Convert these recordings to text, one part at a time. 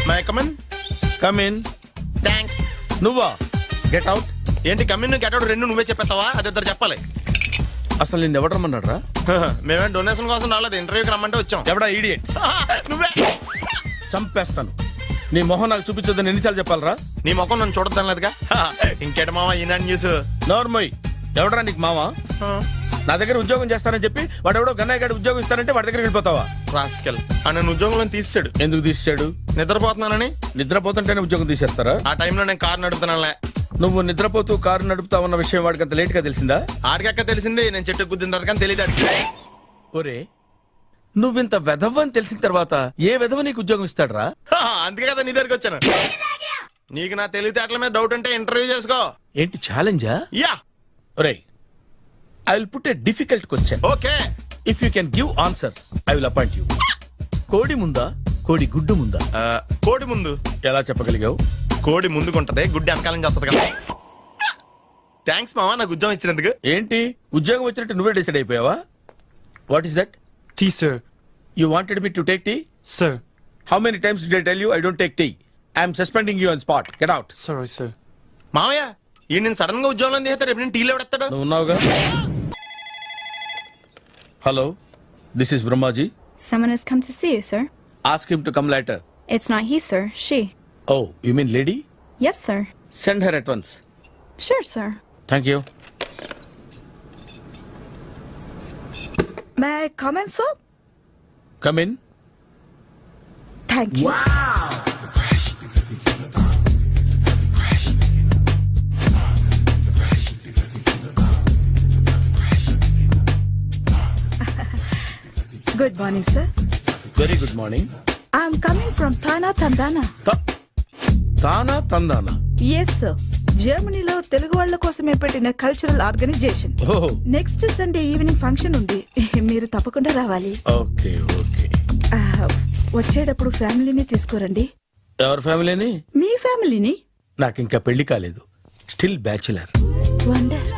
My come on. Come in. Thanks. నువ్వా? Get out. ఏంటి come in get out రెండు నువ్వే చెప్పేస్తావా? అది ఇద్దరు చెప్పాలి. అసలు నిన్ను ఎవడు రమ్మన్నాడు రా? మేమేం డొనేషన్ కోసం రాలేదు, ఇంటర్వ్యూకి రమ్మంటే వచ్చాం. ఎవడా ఈడియట్? నువ్వే. చంపేస్తాను. నీ మొహం నాకు చూపించొద్దని ఎన్నిసార్లు చెప్పాలరా? నీ ముఖం నన్ను చూడద్దనలేదుగా. ఇంకేట మామ ఈనాడు న్యూస్. నోర్మోయ్. ఎవడరా నీకు మావా? నా దగ్గర ఉద్యోగం చేస్తానని చెప్పి వాడెవడో గన్నయ్య గారి ఉద్యోగం ఇస్తానంటే వాడి దగ్గర వెళ్ళిపోతావా? రాస్కెల్. నన్ను ఉద్యోగంలో తీసాడు. ఎందుకు తీసాడు? నిద్రపోతున్నానని. నిద్రపోతుంటేనే ఉద్యోగం తీసేస్తారా? ఆ టైంలో నేను కారు నడుపుతున్నానులే. నువ్వు నిద్రపోతూ కారు నడుపుతావన్న విషయం వాడికి అంత లేట్ గా తెలిసిందా? ఆడికక్క తెలిసింది, నేను చెట్టు గుద్దిన తర్వాత కానీ తెలియదు. ఒరే, నువ్వింత వెధవ్ అని తెలిసిన తర్వాత ఏ వెధవ నీకు ఉద్యోగం ఇస్తాడరా? అందుకే కదా నీ దగ్గరికి వచ్చాను. నీకు నా తెలివితేటల మీద డౌట్ అంటే ఇంటర్వ్యూ చేసుకో. ఏంటి ఛాలెంజా? యా. ఒరే, I will put a difficult question. Okay. If you can give answer I will appoint you. కోడి ముందా, కోడి గుడ్డు ముందా? కోడి ముందు. ఎలా చెప్పగలిగావు? కోడి ముందుకుంటది, గుడ్డి వెనకాలం చేస్తుంది కదా. థ్యాంక్స్ మామా నాకు ఉద్యోగం ఇచ్చినందుకు. ఏంటి ఉద్యోగం వచ్చినట్టు నువ్వే డిసైడ్ అయిపోయావా? What is that? Tea, sir. You wanted me to take tea? Sir. How many times did I tell you I don't take tea? I am suspending you on spot. Get out. Sorry, sir. మామయ్య ఈ నేను sudden గా ఉద్యోగంలో తీస్తాడు. రేపు నేను టీలో పెడతాడు. నువ్వు ఉన్నావుగా. Hello, this is Brahmaji. Someone has come to see you, sir. Ask him to come later. It's not he, sir. She. Oh, you mean lady? Yes, sir. Send her at once. Sure, sir. Thank you. May I come in, sir? Come in. Thank you. Good morning, sir. Very good morning. I'm coming from Thana, Tandana. Tana Tandana? Yes, sir. జర్మనీలో తెలుగు వాళ్ళ కోసమే పెట్టిన cultural organisation. Oh, next Sunday evening function ఉంది, మీరు తప్పకుండా రావాలి. okay, okay. వచ్చేటప్పుడు ఫ్యామిలీని తీసుకురండి. ఎవరి ఫ్యామిలీని? మీ ఫ్యామిలీని. నాకు ఇంకా పెళ్లి కాలేదు. Still bachelor. వండర్.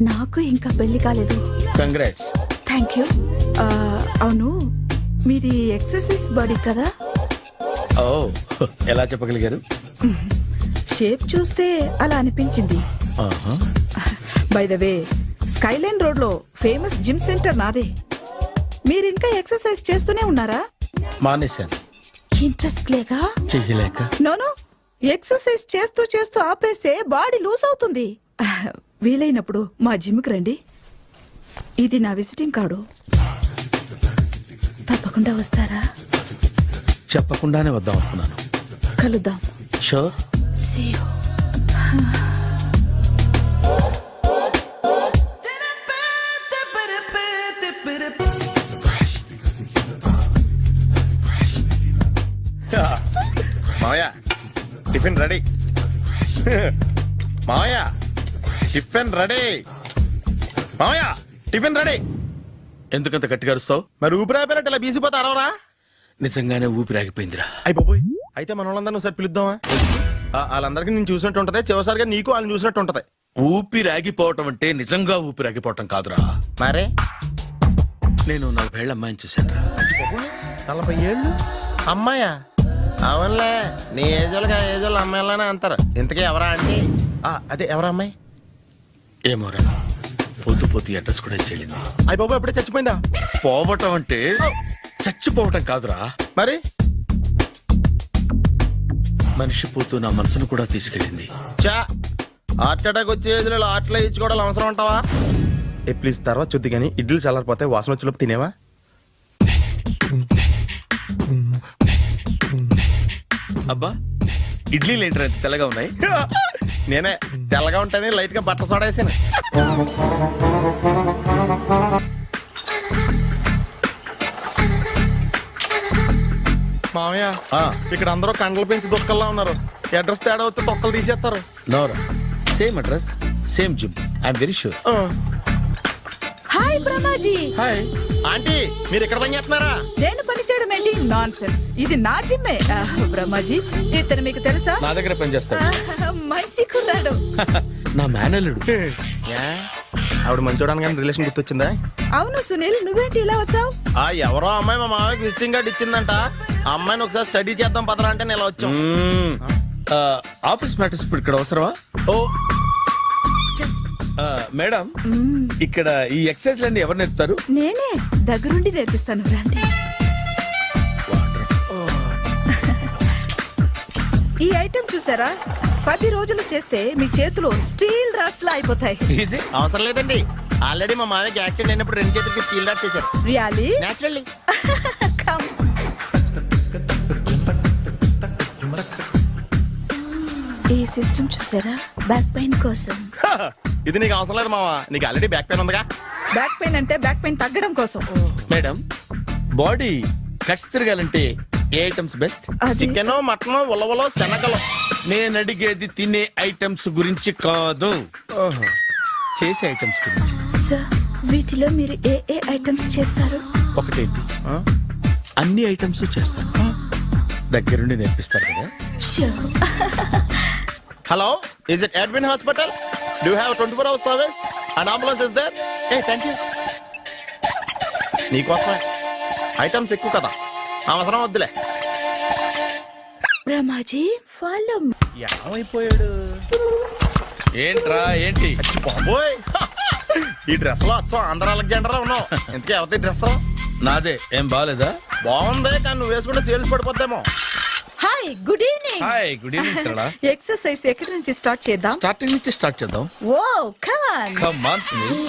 నాకు ఇంకా పెళ్లి కాలేదు. కంగ్రాట్స్. Thank you. అవును, మీది ఎక్సర్సైజ్ బాడీ కదా? ఓ, ఎలా చెప్పగలిగారు? షేప్ చూస్తే అలా అనిపించింది. By the way, Skyline road లో ఫేమస్ జిమ్ సెంటర్ నాదే. మీరు ఇంకా ఎక్సర్సైజ్ చేస్తూనే ఉన్నారా? మానేశాను. ఇంట్రెస్ట్ లేక? చెయ్యలేక. నోను, ఎక్సర్సైజ్ చేస్తూ చేస్తూ ఆపేస్తే బాడీ లూజ్ అవుతుంది. వీలైనప్పుడు మా జిమ్కి రండి. ఇది నా విజిటింగ్ కార్డు. తప్పకుండా వస్తారా? చెప్పకుండానే వద్దాం అనుకున్నాను. కలుద్దాం. షూర్. See you. మామయ్య టిఫిన్ రెడీ. మామయ్య టిఫిన్ రెడీ. మామయ్య టిఫిన్ రెడీ. ఎందుకంత గట్టిగా అరుస్తావు? మరి ఊపిరి అయిపోయినట్టు ఇలా బీసిపోతే అరవరా? నిజంగానే ఊపిరాగిపోయిందిరా. అయిపోయి అయితే మన వాళ్ళందరినీ ఒకసారి పిలుద్దామా? వాళ్ళందరికీ నేను చూసినట్టు ఉంటది, చివరిసారిగా నీకు వాళ్ళని చూసినట్టు ఉంటది. ఊపిరాగిపోవటం అంటే నిజంగా ఊపిరాగిపోవటం కాదురా. మరే నేను 40 ఏళ్ల అమ్మాయిని చూశాను రా. 40 ఏళ్ళు అమ్మాయా? అవునులే, నీ ఏజోళ్ళకి ఆ ఏజోళ్ళు అమ్మాయిలానే అంటారు. ఇంతకీ ఎవరా అంటే? అదే ఎవరా అమ్మాయి? ఏమోరా, పొద్దు పొద్దు అడ్రస్ కూడా చెల్లింది. అయ్యి బాబు ఎప్పుడే చచ్చిపోయిందా? పోవటం అంటే చచ్చిపోవటం కాదురా. మరి మనిషి పోతూ నా మనసును కూడా తీసుకెళ్ళింది. చా, హార్ట్ అటాక్ వచ్చే ఏజ్లో హార్ట్లో ఇచ్చుకోవడం అవసరం ఉంటావా? ప్లీజ్ తర్వాత చూద్ది కానీ ఇడ్లీ చల్లారిపోతే వాసన వచ్చేలోపు తినేవా? అబ్బా, ఇడ్లీలు ఏంట్రా ఇంత తెల్లగా ఉన్నాయి? నేనే తెల్లగా ఉంటానే లైట్ గా బట్టలు సోడేసాను. మామయ్య, ఇక్కడ అందరూ కండలు పెంచి దుక్కల్లా ఉన్నారు. అడ్రస్ తేడా వస్తే తొక్కలు తీసేస్తారు. నోరా, same address, same gym. I'm very sure. Hi Brahmaji. Hi aunty, మీరు ఇక్కడ పని చేస్తున్నారా? నేను పని చేయడం ఏంటి? Nonsense. ఇది నా జిమ్మే. బ్రహ్మాజీ, ఇతను మీకు తెలుసా? నా దగ్గర పని చేస్తాడు. మంచి కుర్రాడు. నా మేనల్లుడు. ఆవిడ మంచోడానికి కానీ రిలేషన్ గుర్తొచ్చిందా? అవును సునీల్, నువ్వేంటి ఇలా వచ్చావు? ఆ ఎవరో అమ్మాయి మా మామయ్యకి విజిటింగ్ కార్డ్ ఇచ్చిందంట. ఆ అమ్మాయిని ఒకసారి స్టడీ చేద్దాం పదరా అంటే నేను ఇలా వచ్చాం. ఆఫీస్ మ్యాటర్స్ ఇప్పుడు ఇక్కడ అవసరమా? ఓ మేడం, ఇక్కడ ఈ ఎక్సర్సైజ్ లన్నీ ఎవరు నేర్పుతారు? నేనే దగ్గరుండి నేర్పిస్తాను, రండి. ఈ ఐటెం చూసారా? 10 రోజులు చేస్తే మీ చేతులు స్టీల్ రాట్స్ లా అయిపోతాయి. ఈజీ. అవసరం లేదండి, ఆల్రెడీ మా మామయ్యకి యాక్సిడెంట్ అయినప్పుడు 2 చేతులకి స్టీల్ డాట్ చేశారు. రియాలీ? నేచురల్లీ. Come. ఈ సిస్టమ్ చూసారా? బ్యాక్ పెయిన్ కోసం. ఇది నీకు అవసరం లేదు మావా, నీకు ఆల్రెడీ బ్యాక్ పెయిన్ ఉందిగా. బ్యాక్ పెయిన్ అంటే బ్యాక్ పెయిన్ తగ్గడం కోసం. మేడం, బాడీ కట్స్ తిరగాలంటే ఏ ఐటమ్స్ బెస్ట్? అది చికెన్, మటన్, ఉలవలో, శనగలు. నేను అడిగేది తినే ఐటమ్స్ గురించి కాదు, చేసే ఐటమ్స్ గురించి. సార్, వీటిలో మీరు ఏ ఏ ఐటమ్స్ చేస్తారు? ఒకటేంటి, అన్ని ఐటమ్స్ చేస్తాను. దగ్గరుండి నేర్పిస్తారు కదా. Sure. Hello, is it admin hospital? Do have 24 hours service and ambulance is there? ఏ థ్యాంక్ యూ. నీకోసమే ఐటమ్స్ ఎక్కువ కదా, అవసరం వద్దులే. రమాజీ, ఫాలో. ఏమైపోయాడు? ఏంట్రా ఏంటి? బాబోయ్, ఈ డ్రెస్ లో వచ్చాం ఆంధ్ర అలెగ్జాండర్ ఉన్నావు. ఇంతకీ ఎవరి డ్రెస్? నాదే. ఏం బాగాలేదా? బాగుంది, కానీ నువ్వు వేసుకుంటే సేల్స్ పడిపోద్దేమో. Hi, good evening. Hi, good evening Sarala. Exercise ఎక్కడి నుంచి స్టార్ట్ చేద్దాం? స్టార్టింగ్ నుంచి స్టార్ట్ చేద్దాం. Oh come on. Come on Sunil.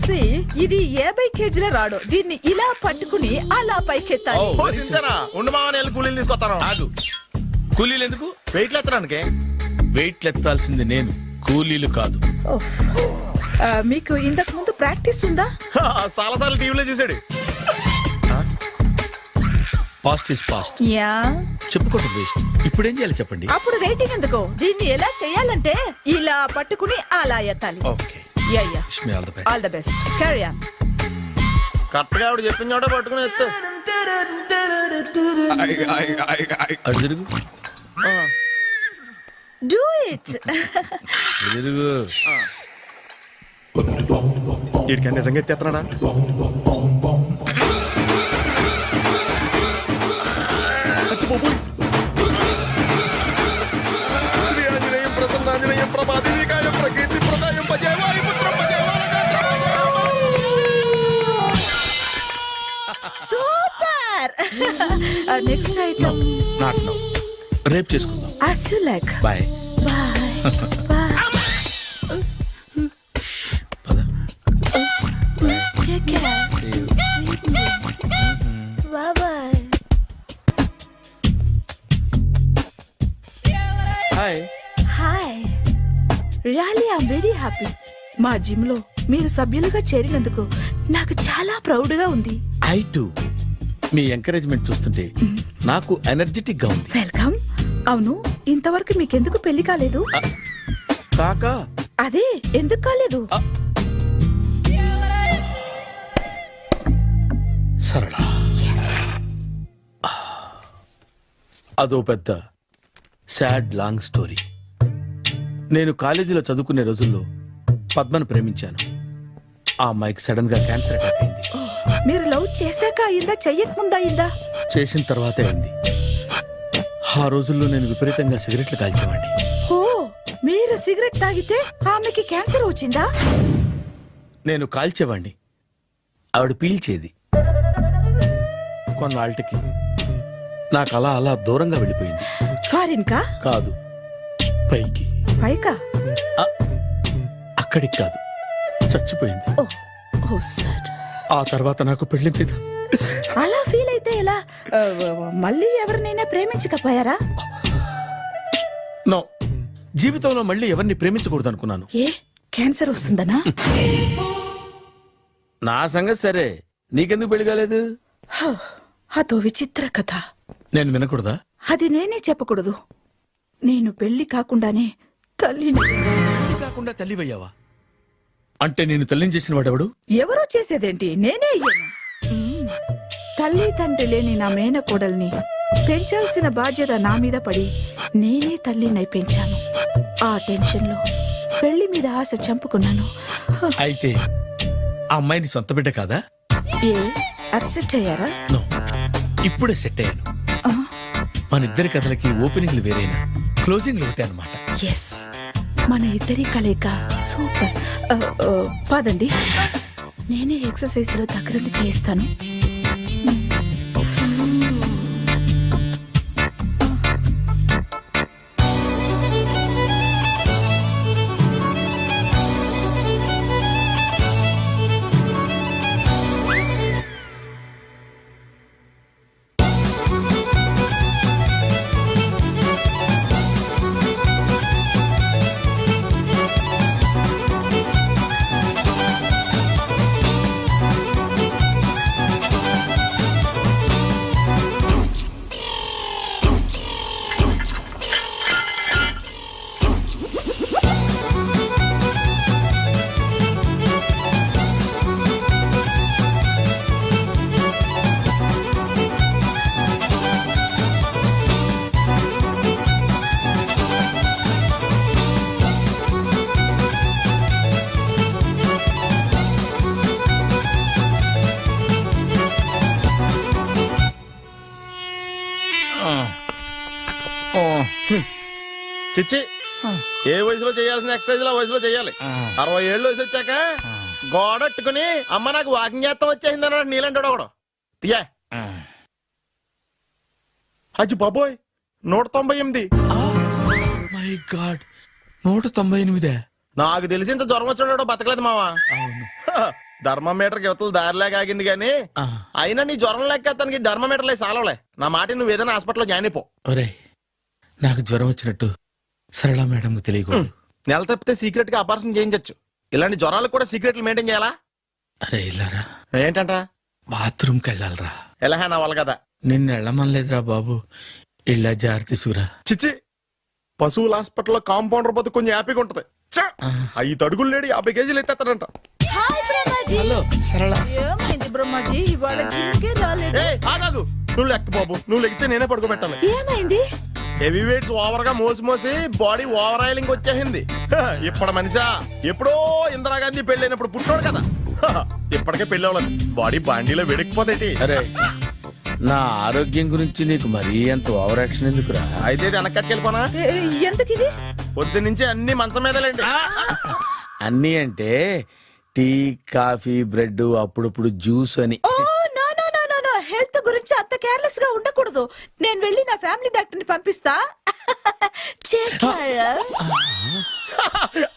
See, ఇది 50 కేజీల రాడు. దీన్ని ఇలా పట్టుకుని అలా పైకెత్తాలి. Oh. ఓ, చింతేనా? ఉండు మామ, నేను కూలీలు తీసుకొస్తాను. ఆగు. కూలీలు ఎందుకు? వెయిట్లు ఎత్తడానికి. వెయిట్ ఎత్తాల్సింది నేను, కూలీలు కాదు. ఓఫ్. మీకు ఇంతకు ముందు ప్రాక్టీస్ ఉందా? చాలా సార్లు టీవీలో చూసాడు. Past is past, yeah. చెప్పుకోవటం వేస్ట్. ఇప్పుడు ఏం చేయాలి చెప్పండి. అప్పుడు వెయిటింగ్ ఎందుకు? దీన్ని ఎలా చేయాలంటే ఇలా పట్టుకుని అలా ఎత్తాలి. Okay, yeah yeah. Wish me all the best. All the best. Carry on. Correct గా ఆవిడ చెప్పిన చోట పట్టుకుని ఎత్తు. అటు తిరుగు, డూ ఇట్. ఇటు తిరుగు. వీడికి నిజంగా ఎత్తేస్తున్నాడా? శ్రీ ఆంజనేయం ప్రసన్నాంజనేయం ప్రభాదేవికాయం ప్రకీర్తి ప్రదాయం భజేవాయు పుత్రం super. Next item. Not now, రేపు చేసుకుందాం. as you like. Bye. Bye. Bye. పద. Take care. Sweetness. Bye bye. హాయ్. Hi. Really, I'm very happy. మా జిమ్ లో మీరు సభ్యులుగా చేరినందుకు నాకు చాలా ప్రౌడ్ గా ఉంది. I to. మీ ఎంకరేజ్మెంట్ చూస్తుంటే నాకు ఎనర్జెటిక్ గా ఉంది. వెల్కమ్. అవును, ఇంతవరకు మీకెందుకు పెళ్లి కాలేదు? కాకా, అదే ఎందుకు కాలేదు? సరళ, అదో పెద్ద సాడ్ లాంగ్ స్టోరీ. నేను కాలేజీలో చదువుకునే రోజుల్లో పద్మను ప్రేమించాను. ఆ అమ్మాయికి సడన్ గా క్యాన్సర్ అటాక్ అయింది. మీరు లవ్ చేశాక అయిందా, చెయ్యక ముందా అయిందా? చేసిన తర్వాతే అయింది. ఆ రోజుల్లో నేను విపరీతంగా సిగరెట్లు కాల్చేవాడిని. ఓ, మీరు సిగరెట్ తాగితే ఆమెకి క్యాన్సర్ వచ్చిందా? నేను కాల్చేవాణ్ణి, ఆవిడ పీల్చేది. కొన్నాళ్ళకి నాకు అలా అలా దూరంగా వెళ్ళిపోయింది. ఫారిన్ కా? కాదు, పైకి. పైకా? అక్కడికి కాదు, చచ్చిపోయింది. ఓ, ఓ సార్. ఆ తర్వాత నాకు పెళ్లి మీద అలా ఫీల్ అయితే ఎలా? మళ్ళీ ఎవరినైనా ప్రేమించకపోయారా? నో, జీవితంలో మళ్ళీ ఎవరిని ప్రేమించకూడదు అనుకున్నాను. ఏ, క్యాన్సర్ వస్తుందనా? నా సంగతి సరే, నీకెందుకు పెళ్లి కాలేదు? అదో విచిత్ర కథ. నేను వినకూడదా? అది నేనే చెప్పకూడదు. నేను పెళ్లి కాకుండానే తల్లిని. పెళ్లి కాకుండా తల్లివయ్యావా? అంటే నేను తల్లిని చేసిన వాడెవడు? ఎవరో చేసేదేంటి, నేనే అయ్యాను. తల్లి తండ్రి లేని నా మేనకోడల్ని పెంచాల్సిన బాధ్యత నా మీద పడి నేనే తల్లినై పెంచాను. ఆ టెన్షన్లో పెళ్లి మీద ఆశ చంపుకున్నాను. అయితే ఆ అమ్మాయిని సొంత బిడ్డ కాదా? ఏ అప్సెట్ అయ్యారా? నో, ఇప్పుడే సెట్ అయ్యాను. ఆ, మన ఇద్దరి కథలకి ఓపెనింగ్లు వేరేనా, క్లోజింగ్లు ఒకటే అనమాట. ఎస్, మన ఇద్దరి కలయిక సూపర్. పదండి, నేనే ఎక్సర్సైజ్ లో దగ్గరుండి చేయిస్తాను. చిచ్చి, ఏ వయసులో చేయాల్సిన ఎక్సర్సైజ్ ఆ వయసులో చేయాలి. 60 ఏళ్ళు వయసు వచ్చాక గోడట్టుకుని అమ్మ నాకు వాకింగ్ చేస్తాం వచ్చేసింది అన్నాడు నీలంటాడు ఒకడు. తీయా అచ్చి బాబోయ్, 198. My God, 198. నాకు తెలిసి ఇంత జ్వరం వచ్చాడో బతకలేదు మావా. అవును. ధర్మమీటర్కి యువతలు దారిలాగా ఆగింది గానీ అయినా నీ జ్వరం లెక్క అతనికి ధర్మమీటర్లే సాలవలే. నా మాట నువ్వు ఏదైనా హాస్పిటల్లో జాయిన్ అయిపో. ఒరే, నాకు జ్వరం వచ్చినట్టు సరళ మేడంకు తెలియకూడదు. నెల తప్పితే సీక్రెట్ గా ఆపరేషన్ చేయించచ్చు. ఇలాంటి జ్వరాలకు కూడా సీక్రెట్లు మెయింటైన్ చేయాలా? అరే ఇల్లారా, ఏంటంట? బాత్రూమ్కి వెళ్ళాలరా. ఎలాహే నా వాళ్ళ కదా. నిన్ను వెళ్ళమనలేదురా బాబు, ఇళ్ళ జారి తీసుకురా. చిచ్చి, పశువుల హాస్పిటల్లో కాంపౌండర్ పోతే కొంచెం హ్యాపీగా ఉంటది. 5 అడుగులు లేడి 50 కేజీలు ఎత్తేస్తాడంట. హలో సరళ. ఏమైంది బ్రహ్మాజీ, ఇవాళ జిమ్కే రాలేదు? ఏ ఆగాదు, నువ్వు లెక్క బాబు. నువ్వు లెక్కితే నేనే పడుకోబెట్టాలి. ఏమైంది? హెవీ వెయిట్స్ ఓవర్ గా మోసి మోసి బాడీ ఓవర్ ఆయిలింగ్ వచ్చేసింది. ఇప్పుడు మనిషా ఎప్పుడో ఇందిరాగాంధీ పెళ్ళైనప్పుడు పుట్టినోడు కదా. ఇప్పటికే పెళ్ళి అవ్వలేదు, బాడీ బాండీలో వెడికిపోతేటి. అరే, నా ఆరోగ్యం గురించి నీకు మరీ అంత ఓవర్ యాక్షన్ ఎందుకురా? అయితే ఇది వెనకట్టుకెళ్ళిపోనా? ఎందుకు ఇది? పొద్దు నుంచి అన్ని మంచం మీదలేండి. అన్నీ అంటే టీ, కాఫీ, బ్రెడ్, అప్పుడప్పుడు జ్యూస్ అని. Oh no no no no no, health గురించి అంత కేర్లెస్ గా ఉండకూడదు. నేను వెళ్ళి నా ఫ్యామిలీ డాక్టర్ ని పంపిస్తా.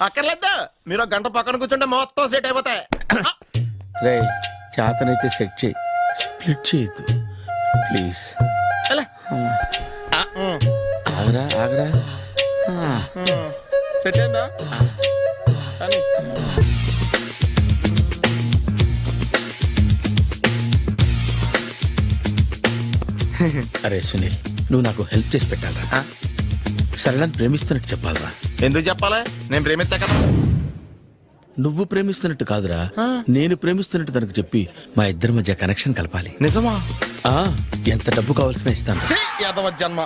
అక్కర్లేదా, మీరు ఒక గంట పక్కన కూర్చుంటే మొత్తం సెట్ అయిపోతాయి. రే, చేతనైతే సెట్ చేయి, స్ప్లిట్ చేయొద్దు ప్లీజ్. ఎలా? ఆగరా ఆగరా. సెట్ అయిందా? కానీ అరే సునీల్, నువ్వు నాకు హెల్ప్ చేసి పెట్టాలరా. సరళని ప్రేమిస్తున్నట్టు చెప్పాలరా. ఎందుకు చెప్పాలి? నేను ప్రేమిస్తా కదా. నువ్వు ప్రేమిస్తున్నట్టు కాదురా, నేను ప్రేమిస్తున్నట్టు తనకు చెప్పి మా ఇద్దరి మధ్య కనెక్షన్ కలపాలి. నిజమా? ఆ, ఎంత డబ్బు కావాల్సిన ఇస్తాను. ఛీ, యాదవ జన్మ.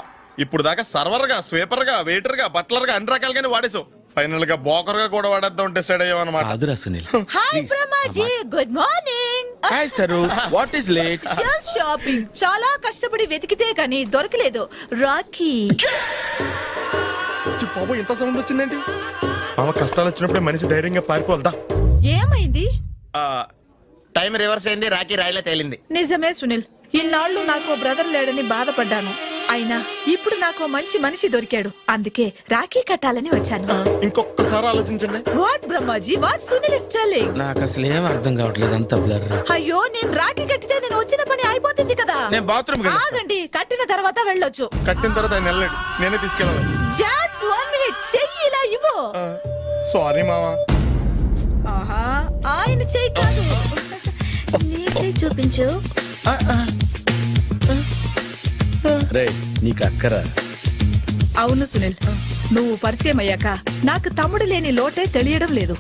ఇప్పుడు దాకా సర్వర్ గా, స్వీపర్ గా, వెయిటర్ గా, బట్లర్ గా అన్ని రకాలుగానే వాడేసావు. ఫైనల్ గా బోకర్ గా కూడా వాడేద్దాం డిసైడ్ అయ్యామన్నమాట. కాదురా Sunil. Hi Brahmaji, good morning. Hi sir, what is late? Just shopping. చాలా కష్టపడి వెతికితే కానీ దొరకలేదు. రాఖీ. బాబు, ఇంత సౌండ్ వచ్చిందేంటి? మామ, కష్టాలు వచ్చినప్పుడే మనిషి ధైర్యంగా పారిపోవద్దా. ఏమైంది? టైం రివర్స్ అయింది, రాఖీ రాయిలా తేలింది. నిజమే సునీల్, ఇన్నాళ్ళు నాకు బ్రదర్ లేడని బాధపడ్డాను. అయినా ఇప్పుడు నాకు మంచి మనిషి దొరికాడు. అందుకే రాఖీ కట్టాలని వచ్చాను. ఇంకొకసారి ఆలోచించండి. What Brahmaji, what Sunil is telling? నాకు అసలు ఏం అర్థం కావట్లేదు, అంత బ్లర్. అయ్యో, నేను రాఖీ కట్టితే నేను వచ్చిన పని అయిపోతుంది కదా. నేను బాత్రూమ్ ఆగండి, కట్టిన తర్వాత వెళ్ళొచ్చు. కట్టిన తర్వాత ఆయన వెళ్ళాడు, నేనే తీసుకెళ్ళాలి. జస్ట్ 1 మినిట్, చెయ్యి ఇలా ఇవ్వు. సారీ మామా. ఆహా, ఆయన చెయ్యి కాదు, నీ చెయ్యి చూపించు. రే, నీకు అక్కరా? అవును సునీల్, నువ్వు పరిచయం అయ్యాక నాకు తమ్ముడు లేని లోటే తెలియడం లేదు.